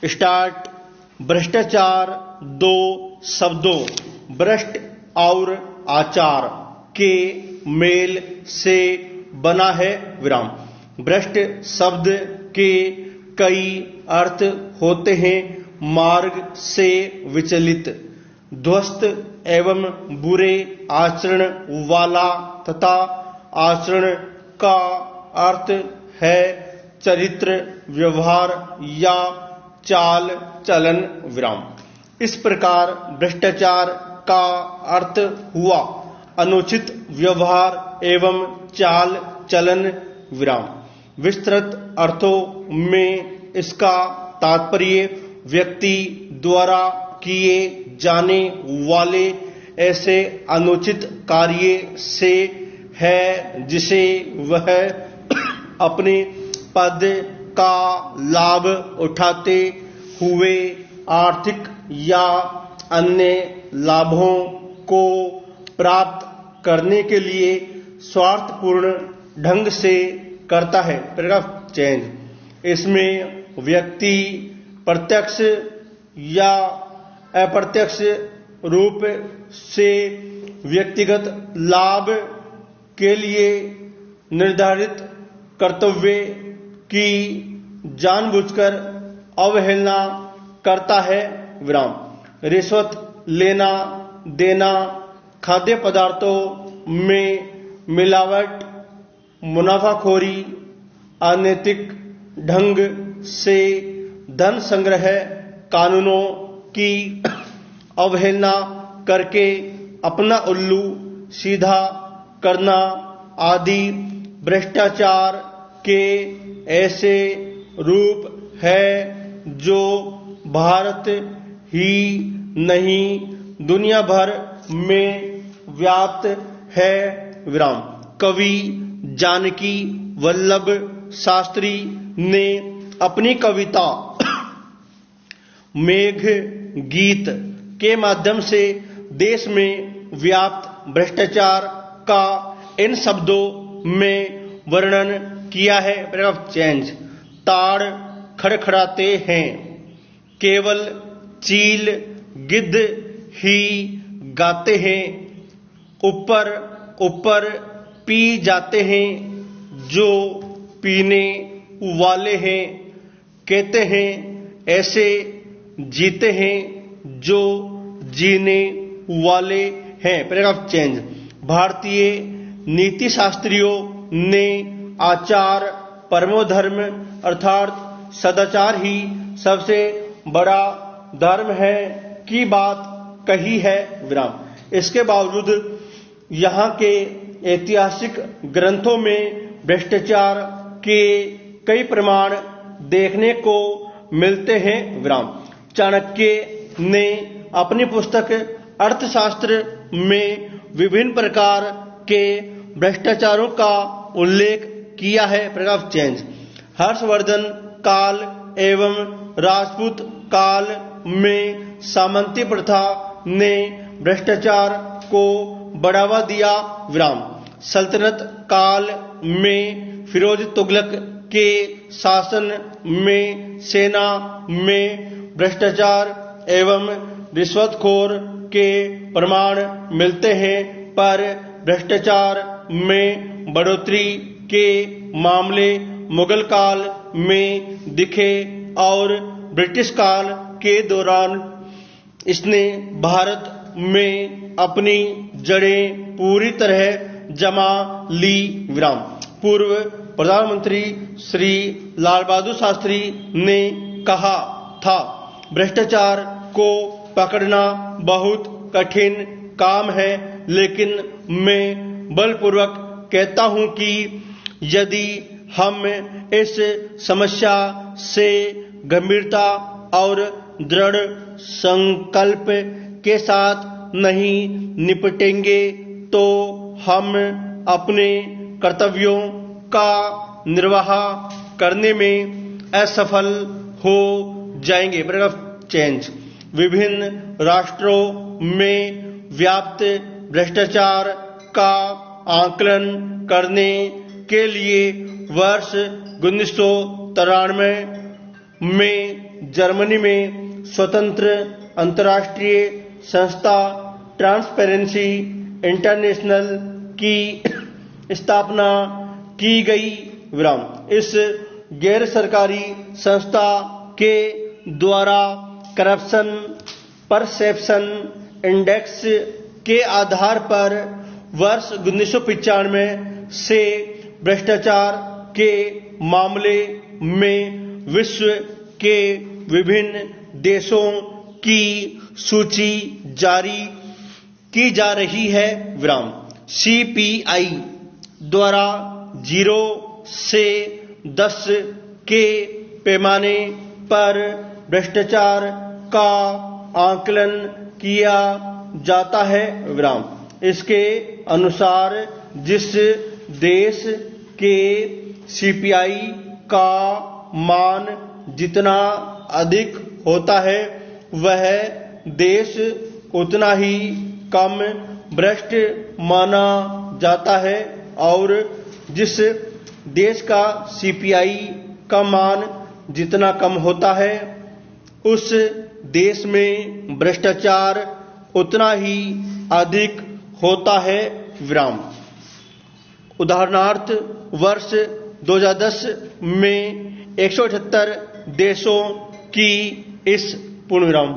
Start. भ्रष्टाचार दो शब्दों भ्रष्ट और आचार के मेल से बना है विराम। भ्रष्ट शब्द के कई अर्थ होते हैं। मार्ग से विचलित, ध्वस्त एवं बुरे आचरण वाला तथा आचरण का अर्थ है चरित्र, व्यवहार या चाल चलन विराम। इस प्रकार भ्रष्टाचार का अर्थ हुआ अनुचित व्यवहार एवं चाल चलन विराम। विस्तृत अर्थों में इसका तात्पर्य व्यक्ति द्वारा किए जाने वाले ऐसे अनुचित कार्य से है जिसे वह अपने पद का लाभ उठाते हुए आर्थिक या अन्य लाभों को प्राप्त करने के लिए स्वार्थपूर्ण ढंग से करता है। Paragraph change. इसमें व्यक्ति प्रत्यक्ष या अप्रत्यक्ष रूप से व्यक्तिगत लाभ के लिए निर्धारित कर्तव्य की जानबूझकर अवहेलना करता है विराम। रिश्वत लेना देना, खाद्य पदार्थों में मिलावट, मुनाफाखोरी, अनैतिक ढंग से धन संग्रह, कानूनों की अवहेलना करके अपना उल्लू सीधा करना आदि भ्रष्टाचार के ऐसे रूप है जो भारत ही नहीं दुनिया भर में व्याप्त है विराम। कवि जानकी वल्लभ शास्त्री ने अपनी कविता मेघ गीत के माध्यम से देश में व्याप्त भ्रष्टाचार का इन शब्दों में वर्णन किया है। Paragraph change. ताड़ खड़खड़ाते हैं, केवल चील गिद्ध ही गाते हैं, ऊपर ऊपर पी जाते हैं, जो पीने वाले हैं कहते हैं ऐसे जीते हैं जो जीने वाले हैं। Paragraph change. भारतीय नीति शास्त्रियों ने आचार परमो धर्म अर्थात सदाचार ही सबसे बड़ा धर्म है की बात कही है विराम। इसके बावजूद यहाँ के ऐतिहासिक ग्रंथों में भ्रष्टाचार के कई प्रमाण देखने को मिलते हैं विराम। चाणक्य ने अपनी पुस्तक अर्थशास्त्र में विभिन्न प्रकार के भ्रष्टाचारों का उल्लेख किया है। Paragraph change. हर्षवर्धन काल एवं राजपूत काल में सामंती प्रथा ने भ्रष्टाचार को बढ़ावा दिया विराम। सल्तनत काल में फिरोज तुगलक के शासन में सेना में भ्रष्टाचार एवं रिश्वतखोर के प्रमाण मिलते हैं, पर भ्रष्टाचार में बढ़ोतरी के मामले मुगल काल में दिखे और ब्रिटिश काल के दौरान इसने भारत में अपनी जड़ें पूरी तरह जमा ली विराम। पूर्व प्रधानमंत्री श्री लाल बहादुर शास्त्री ने कहा था, भ्रष्टाचार को पकड़ना बहुत कठिन काम है, लेकिन मैं बलपूर्वक कहता हूं कि यदि हम इस समस्या से गंभीरता और दृढ़ संकल्प के साथ नहीं निपटेंगे तो हम अपने कर्तव्यों का निर्वाह करने में असफल हो जाएंगे। Paragraph change. विभिन्न राष्ट्रों में व्याप्त भ्रष्टाचार का आकलन करने के लिए वर्ष 1993 में जर्मनी में स्वतंत्र अंतर्राष्ट्रीय संस्था ट्रांसपेरेंसी इंटरनेशनल की स्थापना की गई। विराम। इस गैर सरकारी संस्था के द्वारा करप्शन परसेप्शन इंडेक्स के आधार पर वर्ष 1995 से भ्रष्टाचार के मामले में विश्व के विभिन्न देशों की सूची जारी की जा रही है। विराम। CPI द्वारा 0 से 10 के पैमाने पर भ्रष्टाचार का आकलन किया जाता है। विराम। इसके अनुसार जिस देश के CPI का मान जितना अधिक होता है वह देश उतना ही कम भ्रष्ट माना जाता है और जिस देश का CPI का मान जितना कम होता है उस देश में भ्रष्टाचार उतना ही अधिक होता है। विराम। उदाहरणार्थ वर्ष 2010 में 178 देशों की इस पूर्ण विराम।